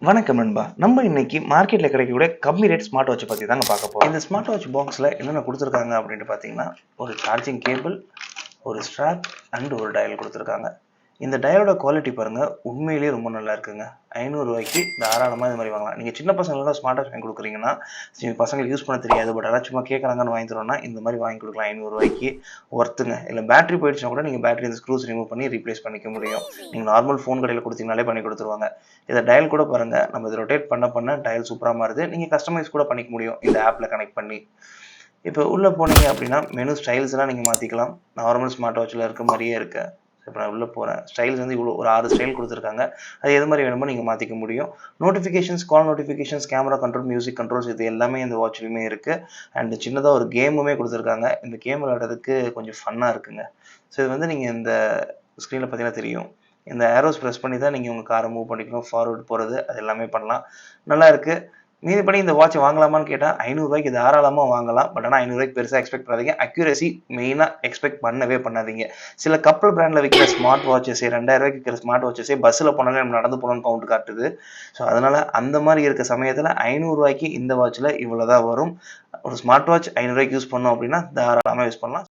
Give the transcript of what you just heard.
வணக்கம் நண்பா. நம்ம இன்னைக்கு மார்க்கெட்ல கிடைக்கக்கூடிய கம்மி ரேட் ஸ்மார்ட் வாட்ச் பத்தி தாங்க பார்க்க போறோம். இந்த ஸ்மார்ட் வாட்ச் பாக்ஸ்ல என்னென்ன கொடுத்துருக்காங்க அப்படின்ட்டு பார்த்தீங்கன்னா, ஒரு சார்ஜிங் கேபிள், ஒரு ஸ்ட்ராப் அண்ட் ஒரு டயல் கொடுத்துருக்காங்க. இந்த டயலோட குவாலிட்டி பாருங்க, உண்மையிலேயே ரொம்ப நல்லா இருக்குங்க. ரூ. 500 தாராளமாக இது மாதிரி வாங்கலாம். நீங்கள் சின்ன பசங்களுக்கு ஸ்மார்ட் வாட்ச் வாங்கி கொடுக்குறீங்கன்னா, பசங்களுக்கு யூஸ் பண்ண தெரியாது, பட் அதான் சும்மா கேட்குறாங்கன்னு வாங்கி தரோம்னா இந்த மாதிரி வாங்கி கொடுக்கலாம். ரூ. 500 ஒர்த்துங்க. இல்லை பேட்டரி போயிடுச்சுன்னா கூட நீங்கள் பேட்டரி இந்த ஸ்க்ரூஸ் ரிமூவ் பண்ணி ரீப்ளேஸ் பண்ணிக்க முடியும். நீங்கள் நார்மல் ஃபோன் கடையில் கொடுத்தீங்கனாலே பண்ணி கொடுத்துருவாங்க. இதை டயல் கூட பாருங்க, நம்ம இதை ரொட்டேட் பண்ண டயல் சூப்பராக மாறுது. நீங்கள் கஸ்டமைஸ் கூட பண்ணிக்க முடியும் இந்த ஆப்பில் கனெக்ட் பண்ணி. இப்போ உள்ளே போனீங்க அப்படின்னா மெனு ஸ்டைல்ஸ்லாம் நீங்கள் மாற்றிக்கலாம். நார்மல் ஸ்மார்ட் வாட்சில் இருக்க மாதிரியே இருக்கு. இப்போ நான் உள்ளே போகிறேன். ஸ்டைல்ஸ் வந்து இவ்வளோ ஒரு 6 ஸ்டைல் கொடுத்துருக்காங்க. அது எது மாதிரி வேணுமோ நீங்கள் மாற்றிக்க முடியும். Notifications, call notifications, camera control, music controls இது எல்லாமே இந்த வாட்ச்லையுமே இருக்குது. அண்ட் சின்னதாக ஒரு கேமுமே கொடுத்துருக்காங்க. இந்த கேம் விளையாடுறதுக்கு கொஞ்சம் ஃபன்னாக இருக்குங்க. ஸோ இது வந்து நீங்கள் இந்த ஸ்க்ரீனில் பார்த்தீங்கன்னா தெரியும். இந்த ஏரோஸ் ப்ரெஸ் பண்ணி தான் நீங்கள் உங்கள் காரை மூவ் பண்ணிக்கணும், ஃபார்வர்டு போகிறது அது எல்லாமே பண்ணலாம். நல்லா இருக்குது. மீதிப்படி இந்த வாட்ச் வாங்கலாமான்னு கேட்டால் ரூ. 500 தாராளமாக வாங்கலாம். பட் ஆனால் ரூ. 500 பெருசாக எக்ஸ்பெக்ட் பண்ணாதீங்க. அக்யூரசி மெயினாக எக்ஸ்பெக்ட் பண்ணாதீங்க. சில கப்பல் பிராண்டில் விற்கிற ஸ்மார்ட் வாட்சஸே ரூ. 2000 விற்கிற ஸ்மார்ட் வாட்சஸே பஸ்ஸில் போனாலே நம்ம நடந்து போகணும்னு கவுண்ட் காட்டுது. ஸோ அதனால் அந்த மாதிரி இருக்க சமயத்தில் ரூ. 500 இந்த வாட்சில் இவ்வளோ தான் வரும். ஒரு ஸ்மார்ட் வாட்ச் ரூ. 500 யூஸ் பண்ணோம் அப்படின்னா தாராளமாக யூஸ் பண்ணலாம்.